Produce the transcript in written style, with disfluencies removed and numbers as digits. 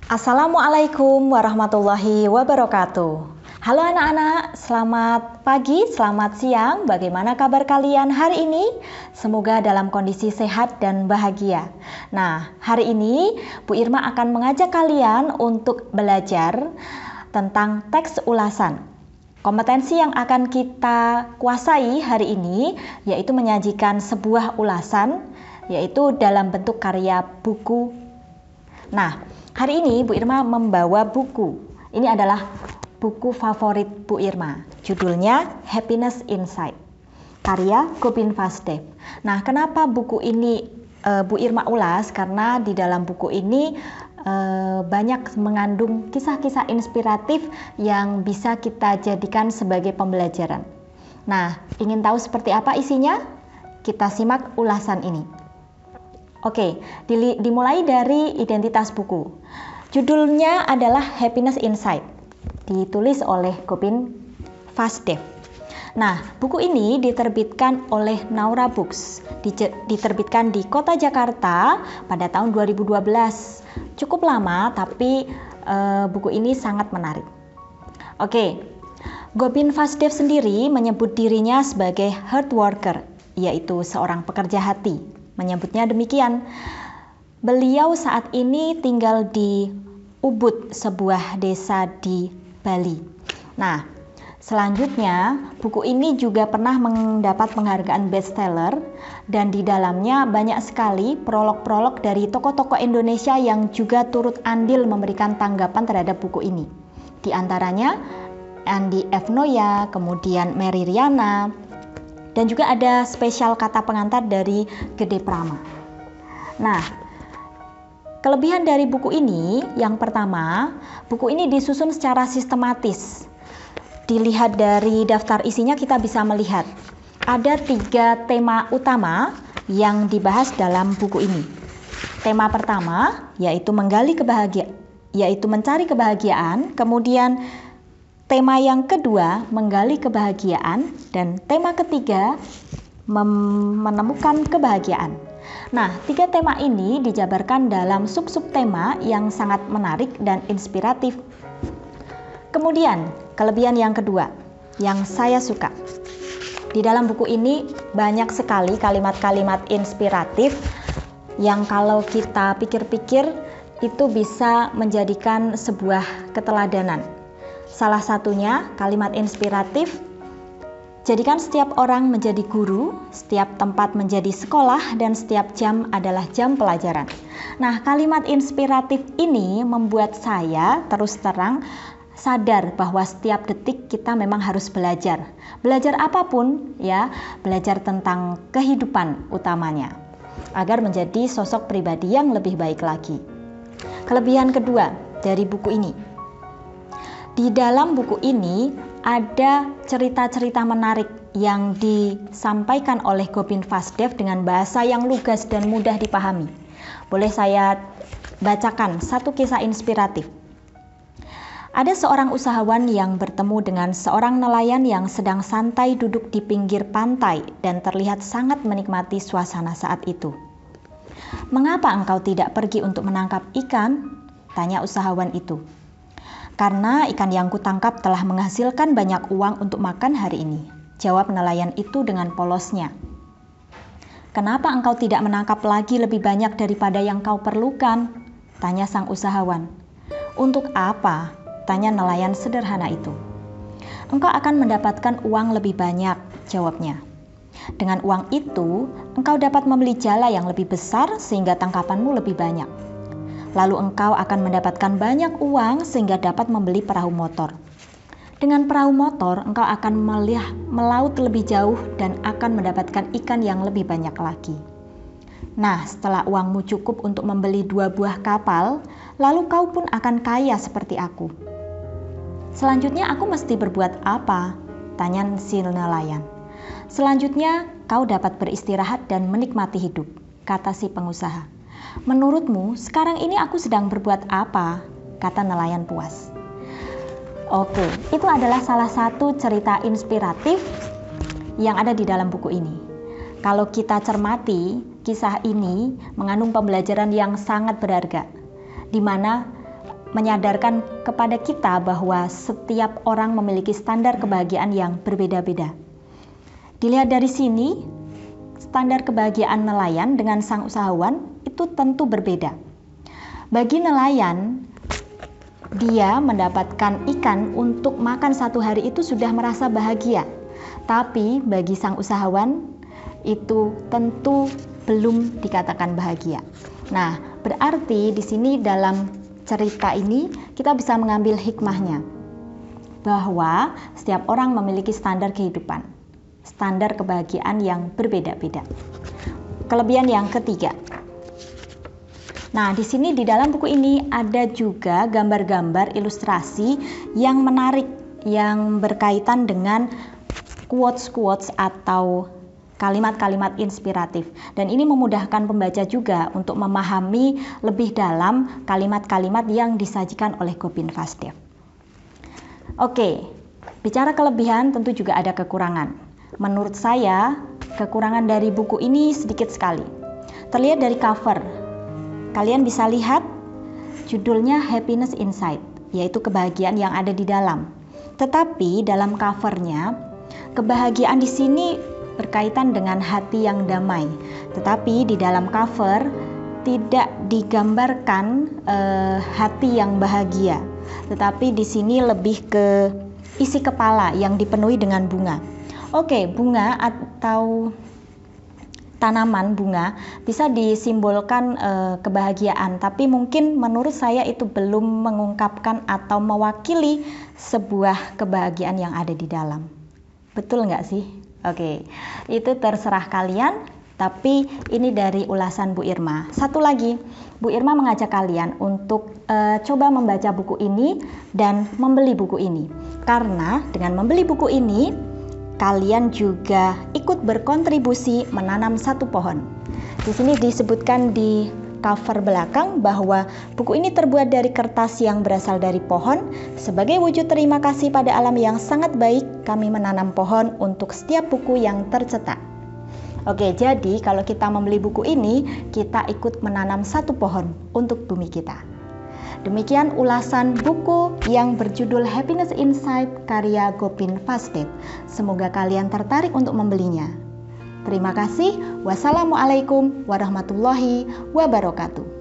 Assalamualaikum warahmatullahi wabarakatuh. Halo anak-anak, selamat pagi, selamat siang. Bagaimana kabar kalian hari ini? Semoga dalam kondisi sehat dan bahagia. Nah, hari ini Bu Irma akan mengajak kalian untuk belajar tentang teks ulasan. Kompetensi yang akan kita kuasai hari ini yaitu menyajikan sebuah ulasan, yaitu dalam bentuk karya buku. Nah, hari ini Bu Irma membawa buku. Ini adalah buku favorit Bu Irma. Judulnya Happiness Inside, karya Gopin Vasudev. Nah, kenapa buku ini Bu Irma ulas? Karena di dalam buku ini banyak mengandung kisah-kisah inspiratif yang bisa kita jadikan sebagai pembelajaran. Nah, ingin tahu seperti apa isinya? Kita simak ulasan ini. Oke, dimulai dari identitas buku. Judulnya adalah Happiness Inside, ditulis oleh Gopin Vasudev. Nah, buku ini diterbitkan oleh Naura Books, diterbitkan di Kota Jakarta pada tahun 2012. Cukup lama, tapi buku ini sangat menarik. Oke, Gopin Vasudev sendiri menyebut dirinya sebagai hard worker, yaitu seorang pekerja hati. Menyebutnya demikian. Beliau saat ini tinggal di Ubud, sebuah desa di Bali. Nah, selanjutnya buku ini juga pernah mendapat penghargaan bestseller dan di dalamnya banyak sekali prolog-prolog dari tokoh-tokoh Indonesia yang juga turut andil memberikan tanggapan terhadap buku ini. Di antaranya Andi F. Noya, kemudian Mary Riana, dan juga ada spesial kata pengantar dari Gede Prama. Nah, kelebihan dari buku ini, yang pertama, buku ini disusun secara sistematis. Dilihat dari daftar isinya kita bisa melihat ada 3 tema utama yang dibahas dalam buku ini. Tema pertama yaitu mencari kebahagiaan, kemudian tema yang kedua menggali kebahagiaan, dan tema ketiga menemukan kebahagiaan. Nah, 3 tema ini dijabarkan dalam sub-sub tema yang sangat menarik dan inspiratif. Kemudian, kelebihan yang kedua yang saya suka. Di dalam buku ini banyak sekali kalimat-kalimat inspiratif yang kalau kita pikir-pikir itu bisa menjadikan sebuah keteladanan. Salah satunya kalimat inspiratif, jadikan setiap orang menjadi guru, setiap tempat menjadi sekolah, dan setiap jam adalah jam pelajaran. Nah, kalimat inspiratif ini membuat saya terus terang sadar bahwa setiap detik kita memang harus belajar. Belajar apapun ya, belajar tentang kehidupan utamanya, agar menjadi sosok pribadi yang lebih baik lagi. Kelebihan kedua dari buku ini. Di dalam buku ini ada cerita-cerita menarik yang disampaikan oleh Gopin Vasudev dengan bahasa yang lugas dan mudah dipahami. Boleh saya bacakan satu kisah inspiratif. Ada seorang usahawan yang bertemu dengan seorang nelayan yang sedang santai duduk di pinggir pantai dan terlihat sangat menikmati suasana saat itu. "Mengapa engkau tidak pergi untuk menangkap ikan?" tanya usahawan itu. "Karena ikan yang kutangkap telah menghasilkan banyak uang untuk makan hari ini," jawab nelayan itu dengan polosnya. "Kenapa engkau tidak menangkap lagi lebih banyak daripada yang kau perlukan?" tanya sang usahawan. "Untuk apa?" tanya nelayan sederhana itu. "Engkau akan mendapatkan uang lebih banyak," jawabnya. "Dengan uang itu, engkau dapat membeli jala yang lebih besar sehingga tangkapanmu lebih banyak. Lalu engkau akan mendapatkan banyak uang sehingga dapat membeli perahu motor. Dengan perahu motor, engkau akan melaut lebih jauh dan akan mendapatkan ikan yang lebih banyak lagi. Nah, setelah uangmu cukup untuk membeli 2 buah kapal, lalu kau pun akan kaya seperti aku." "Selanjutnya aku mesti berbuat apa?" tanya si nelayan. "Selanjutnya kau dapat beristirahat dan menikmati hidup," kata si pengusaha. "Menurutmu sekarang ini aku sedang berbuat apa?" kata nelayan puas. Oke, itu adalah salah satu cerita inspiratif yang ada di dalam buku ini. Kalau kita cermati, kisah ini mengandung pembelajaran yang sangat berharga, di mana menyadarkan kepada kita bahwa setiap orang memiliki standar kebahagiaan yang berbeda-beda. Dilihat dari sini, standar kebahagiaan nelayan dengan sang usahawan itu tentu berbeda. Bagi nelayan, dia mendapatkan ikan untuk makan satu hari itu sudah merasa bahagia. Tapi bagi sang usahawan, itu tentu belum dikatakan bahagia. Nah, berarti di sini dalam cerita ini kita bisa mengambil hikmahnya bahwa setiap orang memiliki standar kehidupan, standar kebahagiaan yang berbeda-beda. Kelebihan yang ketiga. Nah, di sini di dalam buku ini ada juga gambar-gambar ilustrasi yang menarik yang berkaitan dengan quotes-quotes atau kalimat-kalimat inspiratif, dan ini memudahkan pembaca juga untuk memahami lebih dalam kalimat-kalimat yang disajikan oleh Gopin Vasudev. Oke, bicara kelebihan tentu juga ada kekurangan. Menurut saya, kekurangan dari buku ini sedikit sekali. Terlihat dari cover. Kalian bisa lihat judulnya Happiness Inside, yaitu kebahagiaan yang ada di dalam. Tetapi dalam covernya, kebahagiaan di sini berkaitan dengan hati yang damai, tetapi di dalam cover tidak digambarkan hati yang bahagia, tetapi di sini lebih ke isi kepala yang dipenuhi dengan bunga. Oke, bunga atau tanaman bunga bisa disimbolkan kebahagiaan, tapi mungkin menurut saya itu belum mengungkapkan atau mewakili sebuah kebahagiaan yang ada di dalam. Betul nggak sih? Oke, itu terserah kalian, tapi ini dari ulasan Bu Irma. Satu lagi, Bu Irma mengajak kalian untuk coba membaca buku ini dan membeli buku ini. Karena dengan membeli buku ini, kalian juga ikut berkontribusi menanam satu pohon. Di sini disebutkan di cover belakang bahwa buku ini terbuat dari kertas yang berasal dari pohon. Sebagai wujud terima kasih pada alam yang sangat baik, kami menanam pohon untuk setiap buku yang tercetak. Oke, jadi kalau kita membeli buku ini, kita ikut menanam satu pohon untuk bumi kita. Demikian ulasan buku yang berjudul Happiness Inside karya Gopin Vasudev. Semoga kalian tertarik untuk membelinya. Terima kasih. Wassalamualaikum warahmatullahi wabarakatuh.